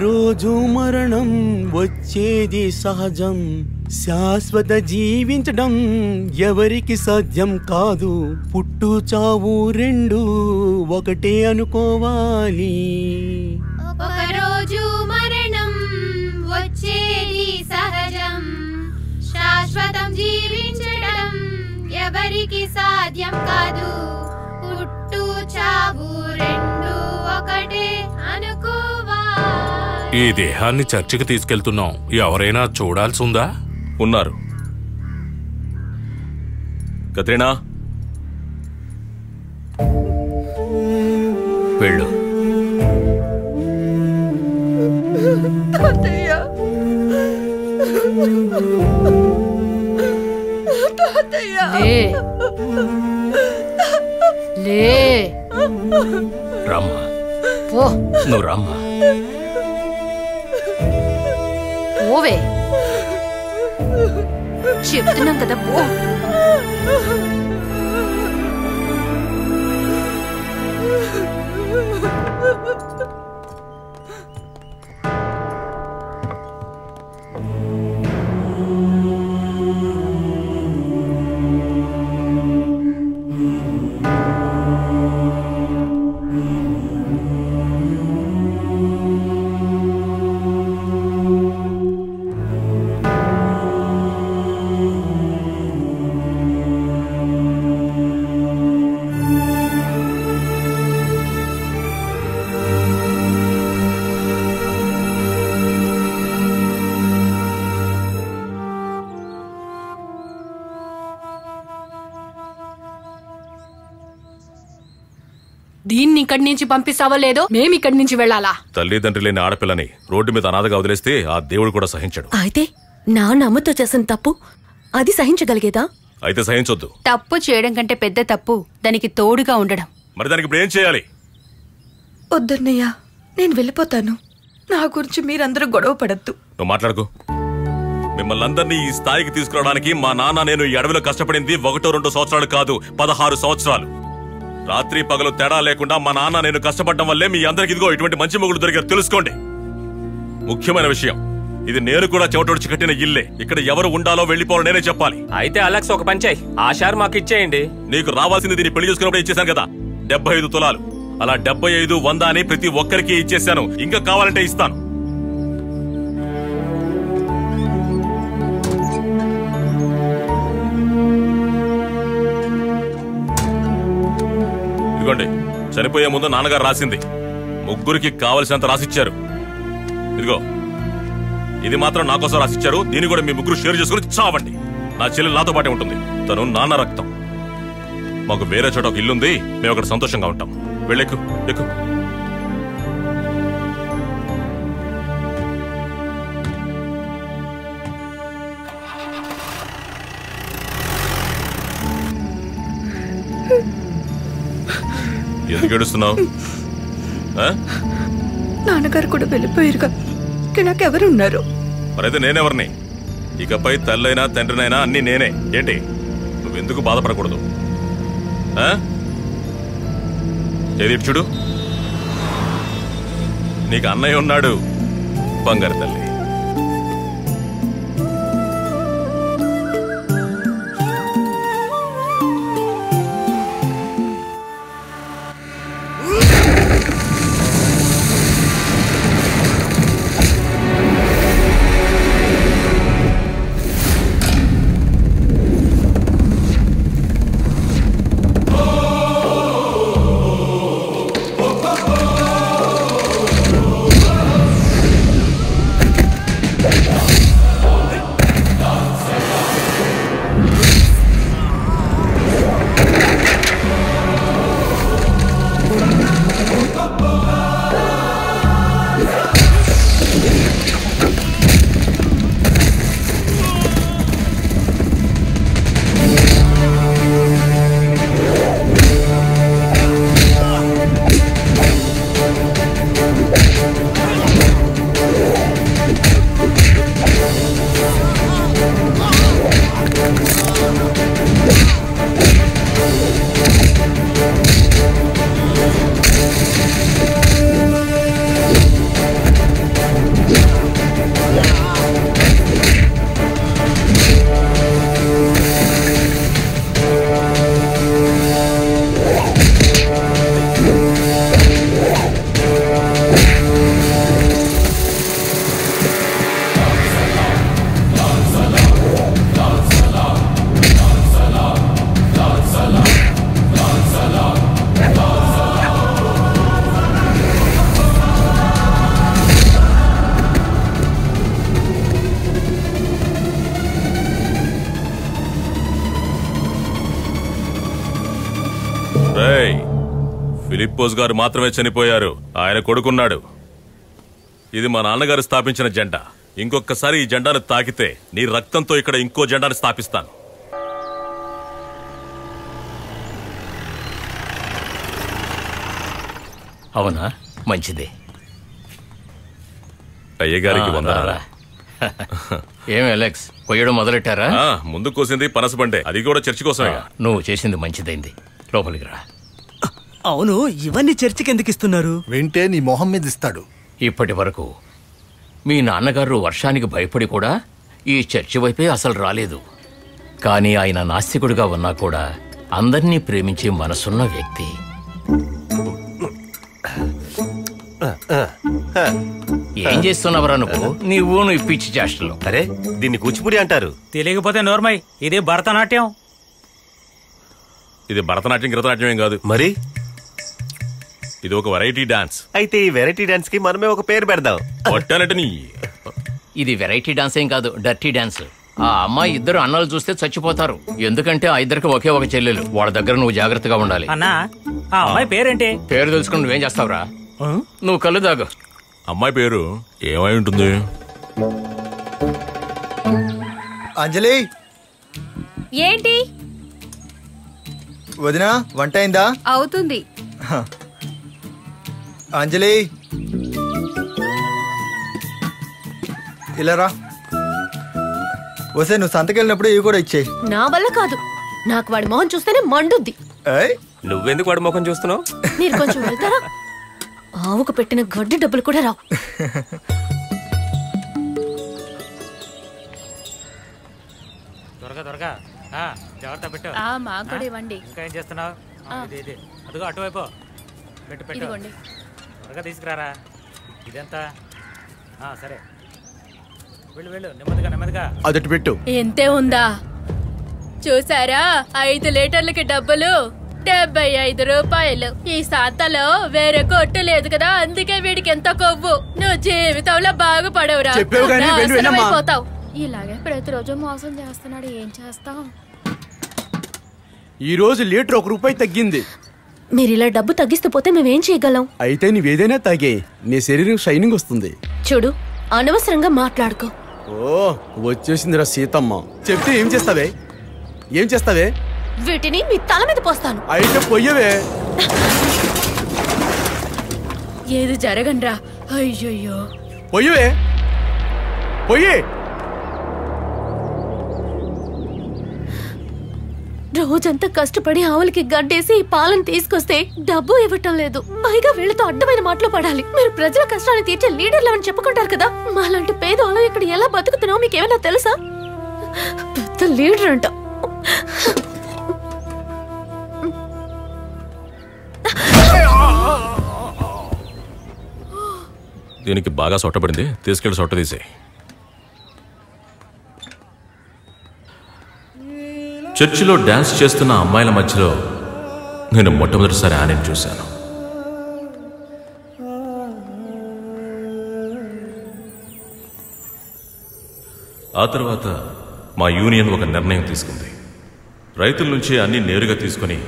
రోజు మరణం వచ్చేది సహజం, శాశ్వత జీవించడం ఎవరికి సాధ్యం కాదు. పుట్టు చావు రెండు ఒకటే అనుకోవాలి. ఒకరోజు మరణం వచ్చేది సహజం, శాశ్వతం జీవించడం ఎవరికి సాధ్యం కాదు. పుట్టు చావు రెండు ఒకటే అనుకోవాలి. ఈ దేహాన్ని చర్చికి తీసుకెళ్తున్నాం, ఎవరైనా చూడాల్సి ఉందా? ఉన్నారు. కత్రీనా, వెళ్ళు. రామ్మా, నువ్వు రామ్మా. ఓవే చెప్తున్నాం కదా పో. దీన్ని ఇక్కడి నుంచి పంపిస్తావో లేదో మేము ఇక్కడి నుంచి వెళ్ళాలా? తల్లిదండ్రి లేని ఆడపిల్లని రోడ్డు మీద అనాథగా వదిలేస్తే ఆ దేవుడు కూడా సహించడు. అయితే నాన్న అమ్మతో చేసిన తప్పు అది సహించగలిగేదా? అయితే సహించొద్దు. తప్పు చేయడం కంటే పెద్ద తప్పు దానికి తోడుగా ఉండడం. మరి దానికి ఇప్పుడు ఏం చేయాలి? వద్దన్నయ్య, నేను వెళ్ళిపోతాను. నా గురించి మీరందరూ గొడవ పడద్దు. నువ్వు మాట్లాడుకో. మిమ్మల్ని అందరినీ ఈ స్థాయికి తీసుకురావడానికి మా నాన్న నేను ఈ అడవిలో కష్టపడింది 1-2 సంవత్సరాలు కాదు, 16 సంవత్సరాలు. రాత్రి పగలు తేడా లేకుండా మా నాన్న నేను కష్టపడడం వల్లే మీ అందరికి ఇదిగో ఇటువంటి మంచి మొగుడు దొరికారు. తెలుసుకోండి. ముఖ్యమైన విషయం, ఇది నేను కూడా చెవటొడిచి కట్టిన ఇల్లే. ఇక్కడ ఎవరు ఉండాలో వెళ్ళిపోవాలో నేనే చెప్పాలి. అయితే అలెక్స్ ఒక పంచాయి, ఆ షేర్ మాకు ఇచ్చేయండి. నీకు రావాల్సింది దీన్ని పెళ్లి చేసుకున్నప్పుడు ఇచ్చేసాను కదా, 75 తులాలు. అలా 75, 100 అని ప్రతి ఒక్కరికి ఇచ్చేసాను. ఇంకా కావాలంటే ఇస్తాను. ఇదిగోండి, చనిపోయే ముందు నాన్నగారు రాసింది. ముగ్గురికి కావలసినంత రాసిచ్చారు. ఇదిగో, ఇది మాత్రం నా కోసం రాసిచ్చారు. దీన్ని కూడా మీ ముగ్గురు షేర్ చేసుకుని చావండి. నా చెల్లెలు నాతో పాటే ఉంటుంది. తను నాన్న రక్తం. మాకు వేరే చోట ఒక ఇల్లుంది, మేము అక్కడ సంతోషంగా ఉంటాం. వెళ్ళెక్కు, ఎక్కు. ఎందుకు ఏడుస్తున్నావు? నాన్నగారు కూడా వెళ్ళిపోయారుగా, ఇక్కడ నాకెవరున్నారు? మరైతే నేనెవరిని? ఇకపై తల్లైనా తండ్రినైనా అన్ని నేనే. ఏంటి, నువ్వెందుకు బాధపడకూడదు? ఏది చూడు, నీకు అన్నయ్య ఉన్నాడు, బంగారు తల్లి. రేయ్, ఫిలిప్పోస్ గారు మాత్రమే చనిపోయారు, ఆయన కొడుకున్నాడు. ఇది మా నాన్నగారు స్థాపించిన జెండా. ఇంకొకసారి ఈ జెండాను తాకితే నీ రక్తంతో ఇక్కడ ఇంకో జెండాను స్థాపిస్తాను. అవునా? మంచిదే. అయ్యగారికి వందనాలు. ఏం అలెక్స్, కొయ్యడం మొదలెట్టారా? ముందు కోసింది పనసబండే, అది కూడా చర్చి కోసమే. నువ్వు చేసింది మంచిదైంది. లోపలికి రా. అవును, ఇవన్నీ చర్చికి ఎందుకు ఇస్తున్నారు? వింటే నీ మొహం మీద ఇస్తాడు. ఇప్పటి వరకు మీ నాన్నగారు వర్షానికి భయపడి కూడా ఈ చర్చి వైపే అసలు రాలేదు. కానీ ఆయన నాస్తికుడిగా ఉన్నా కూడా అందర్నీ ప్రేమించే మనసున్న వ్యక్తి. ఏం చేస్తున్నావురా నువ్వు పిచ్చి చేష్టలు? అరే, దీన్ని కూచిపూడి అంటారు. తెలియకపోతే నోర్మై, ఇది భరతనాట్యం. ఇది భరతనాట్యం గిరతనాట్యం ఏం కాదు. మరి ఇది ఒక వెరైటీ డాన్స్. అయితే ఈ వెరైటీ డాన్స్ కి మనమే ఒక పేరు పెడదాం. ఇది వెరైటీ డాన్స్ ఏం కాదు, డర్టీ డాన్స్. ఆ అమ్మాయి ఇద్దరు అన్నలు చూస్తే చచ్చిపోతారు. ఎందుకంటే ఆ ఇద్దరికి ఒకే ఒక చెల్లెలు. వాళ్ళ దగ్గర నువ్వు జాగ్రత్తగా ఉండాలి. అన్నా, ఆ అమ్మాయి పేరేంటి? పేరు తెలుసుకుని నువ్వేం చేస్తావురా? నువ్వు కళ్ళు దాగు. అమ్మాయి పేరు ఏమై ఉంటుంది? అంజలి, ఏంటి? వదినా, వంట అయిందా? అవుతుంది. అంజలి, ఇలా రా. వసే, నువ్వు సంతకెళ్ళినప్పుడు ఇవి కూడా ఇచ్చే. నా వల్ల కాదు, నాకు వాడి మొహం చూస్తేనే మండుద్ది. నువ్వెందుకు వాడి ముఖం చూస్తున్నావు? మీరు కొంచెం వెళ్తారా? ఆవుకు పెట్టిన గడ్డి డబ్బులు కూడా రావు. త్వరగా జాగ్రత్త పెట్టు. మాకు కూడా ఇవ్వండి. ఇంకా ఏం చేస్తున్నావు? అదిగో అటువైపు పెట్టు. త్వరగా తీసుకురారా. ఇదెంత? సరే, వెళ్ళు, నెమ్మదిగా. అదటి పెట్టు. ఎంతే ఉందా చూసారా? 5 లీటర్లకి డబ్బులు 75 రూపాయలు. ఈ సంతలో వేరే కొట్టు లేదు కదా, అందుకే వీడికి ఎంత కొవ్వు. నువ్వు జీవితంలో బాగుపడవురా, అయిపోతావు. ఇలాగే ప్రతిరోజు మోసం చేస్తున్నాడు, ఏం చేస్తాం? ఈ రోజు లీటర్ 1 రూపాయి తగ్గింది. మీరు ఇలా డబ్బు తగ్గిస్తూ పోతే మేమేం చేయగలం? అయితే నీవేదైనా తాగే, నీ శరీరం షైనింగ్ వస్తుంది. చూడు, అనవసరంగా మాట్లాడుకో. ఓ, వచ్చేసిందిరా సీతమ్మ. చెప్తే ఏం చేస్తావే? వీటిని మీ తల మీద పోస్తాను. అయితే పొయ్యవే. ఏది జరగండ్రా. అయ్యయ్యో, పొయ్యవే. పొయ్యి. రోజంతా కష్టపడి ఆవులకి గడ్డేసి ఈ పాలను తీసుకొస్తే డబ్బు ఇవ్వటం లేదు. పైగా వీళ్ళతో అడ్డమైన మాటలు పడాలి. మీరు ప్రజల కష్టాన్ని తీర్చే లీడర్లు అని చెప్పుకుంటారు కదా, మాలాంటి పేదవాళ్ళు ఇక్కడ ఎలా బతుకుతున్నావు మీకేమైనా తెలుసా? పెద్ద లీడర్ అంట. దీనికి బాగా సొట్టబడింది, తీసుకెళ్లి సొట్ట తీసే. చర్చిలో డాన్స్ చేస్తున్న అమ్మాయిల మధ్యలో నేను మొట్టమొదటిసారి ఆనని చూశాను. ఆ తర్వాత మా యూనియన్ ఒక నిర్ణయం తీసుకుంది. రైతుల నుంచి అన్ని నేరుగా తీసుకుని